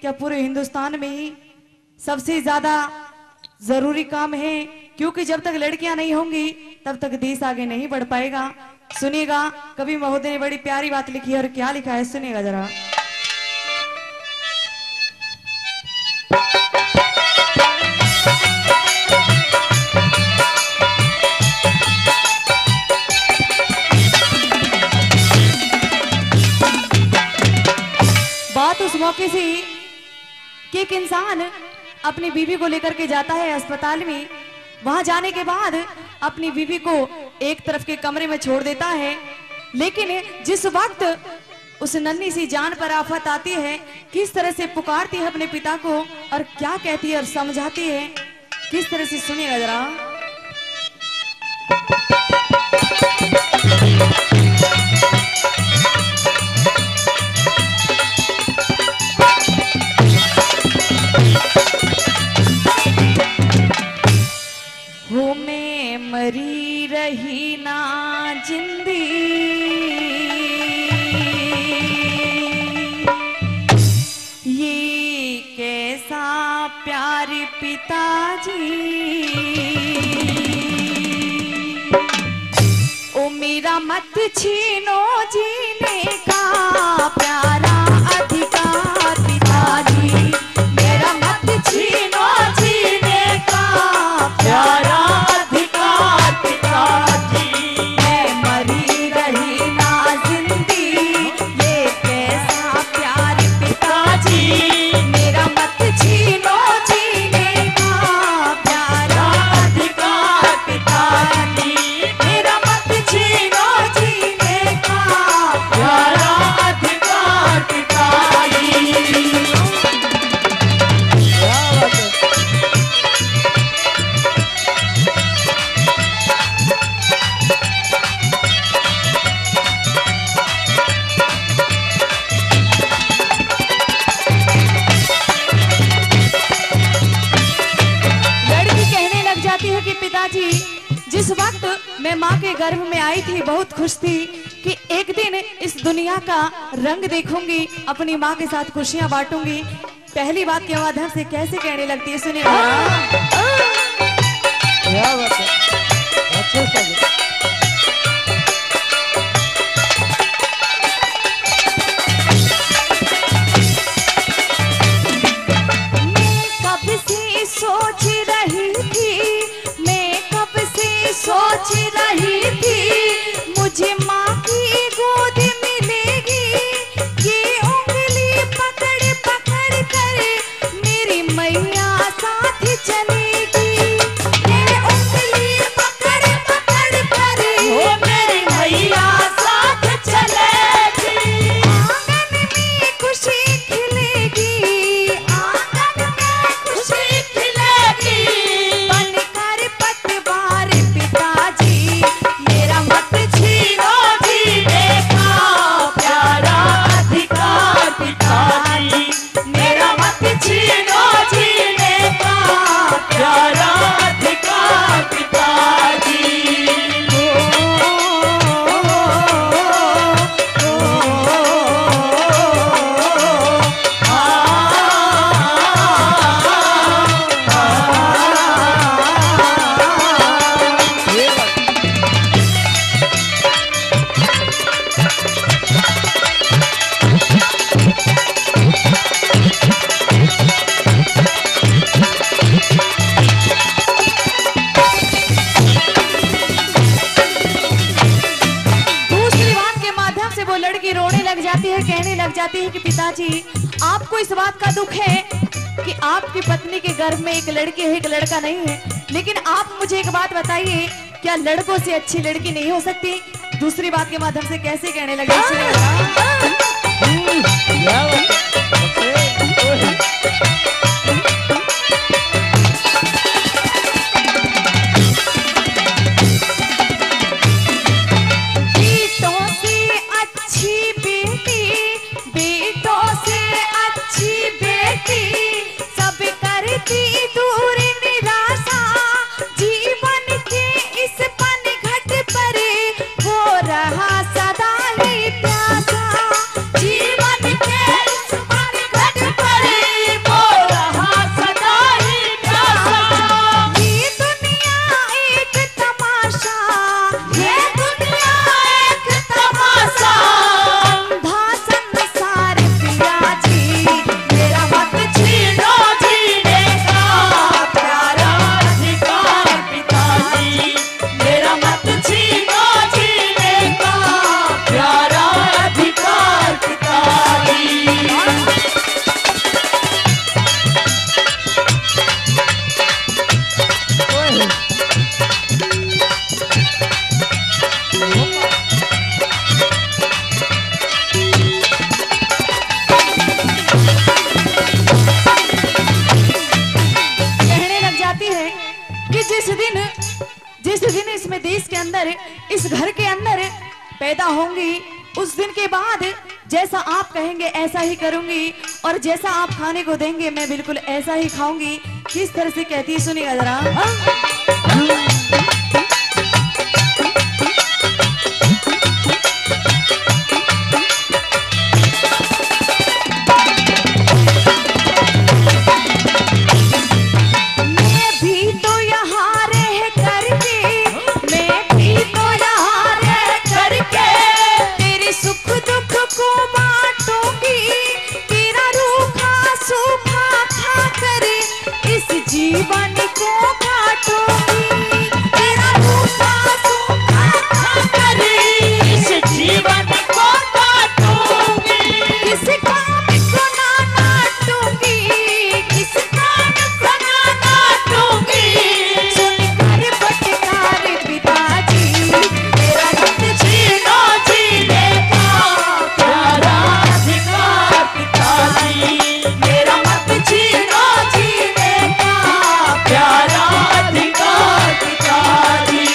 क्या पूरे हिंदुस्तान में ही सबसे ज्यादा जरूरी काम है, क्योंकि जब तक लड़कियां नहीं होंगी तब तक देश आगे नहीं बढ़ पाएगा। सुनिएगा, कवि महोदय ने बड़ी प्यारी बात लिखी है, और क्या लिखा है सुनिएगा जरा। बात उस मौके से कि एक इंसान अपनी बीवी को लेकर के जाता है अस्पताल में। वहां जाने के बाद अपनी बीवी को एक तरफ के कमरे में छोड़ देता है, लेकिन जिस वक्त उस नन्ही सी जान पर आफत आती है, किस तरह से पुकारती है अपने पिता को और क्या कहती है और समझाती है, किस तरह से सुनिएगा जरा। हो मैं मरी रही ना जिंदगी, ये कैसा प्यार पिताजी, ओ मेरा मत छीनो जीने का प्यारा अधिकार पिताजी, मेरा मत छीनो जीने का प्यारा अधिकार पिताजी, मैं मरी रही ना जिंदगी, ये कैसा प्यार पिताजी, मेरा मत छीनो जीने का प्यारा अधिकार पिताजी, मेरा मत छीनो जीने का प्यारा अधिकार पिताजी। कि पिताजी, जिस वक्त मैं माँ के गर्भ में आई थी बहुत खुश थी कि एक दिन इस दुनिया का रंग देखूंगी, अपनी माँ के साथ खुशियां बांटूंगी। पहली बात के माध्यम से कैसे कहने लगती है सुनिएगा। मैं कब से सोच रही थी, सोच रही थी मुझे माँ की गोद मिलेगी, ये उंगली पकड़ पकड़ कर मेरी मैया साथ चलेगी, ये उंगली पकड़ पकड़ कर वो मेरी मैया साथ चलेगी, आंगन में खुशी खिलेगी, आंगन में खुशी खिलेगी, बनकर पतवार पिताजी, मेरा मत छीनो जीने का प्यारा अधिकार पिताजी, मेरा मत छीनो जीने का प्यारा अधिकार पिताजी। लड़की रोने लग जाती है, कहने लग जाती है कि पिताजी, आपको इस बात का दुख है कि आपकी पत्नी के गर्भ में एक लड़की है, एक लड़का नहीं है, लेकिन आप मुझे एक बात बताइए, क्या लड़कों से अच्छी लड़की नहीं हो सकती? दूसरी बात के माध्यम से कैसे कहने लगे रहा सदा ही प्यासा, जीवन के इस पनघट बनकर इस घर के अंदर पैदा होंगी, उस दिन के बाद जैसा आप कहेंगे ऐसा ही करूंगी और जैसा आप खाने को देंगे मैं बिल्कुल ऐसा ही खाऊंगी। किस तरह से कहती है सुनिएगा जरा। जीवन को काटूंगी, तेरा रूखा सूखा खाकर इस जीवन को काटूंगी। किस काम को ना नाटूंगी, किस काम को ना नाटूंगी। सुनकर फटकार पिताजी, मेरा मत छीनो जीने का प्यारा अधिकार पिताजी, मेरा मत छीनो जीने प्यारा अधिकार पिताजी।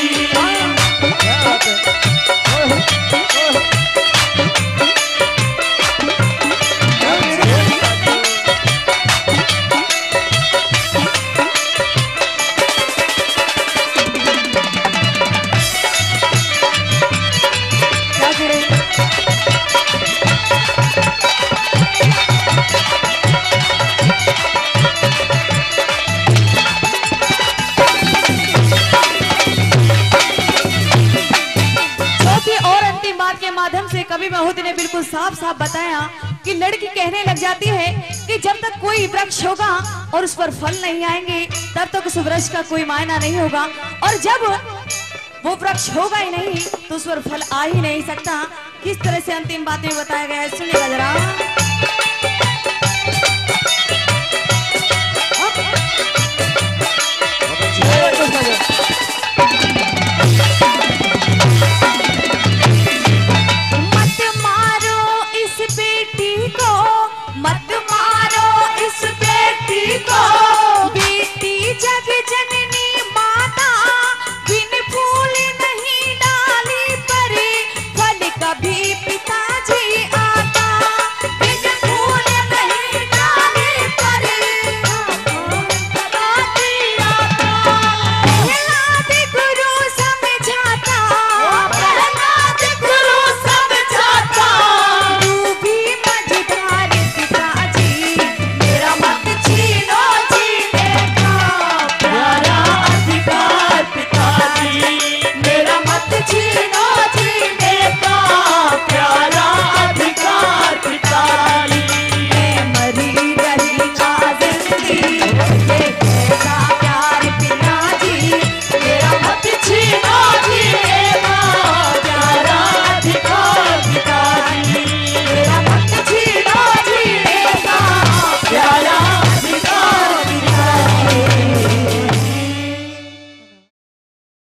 कवि महोदय ने बिल्कुल साफ साफ बताया कि लड़की कहने लग जाती है कि जब तक कोई वृक्ष होगा और उस पर फल नहीं आएंगे तब तक उस वृक्ष का कोई मायना नहीं होगा, और जब वो वृक्ष होगा ही नहीं तो उस पर फल आ ही नहीं सकता। किस तरह से अंतिम बातें बताया गया है सुनिएगा जरा।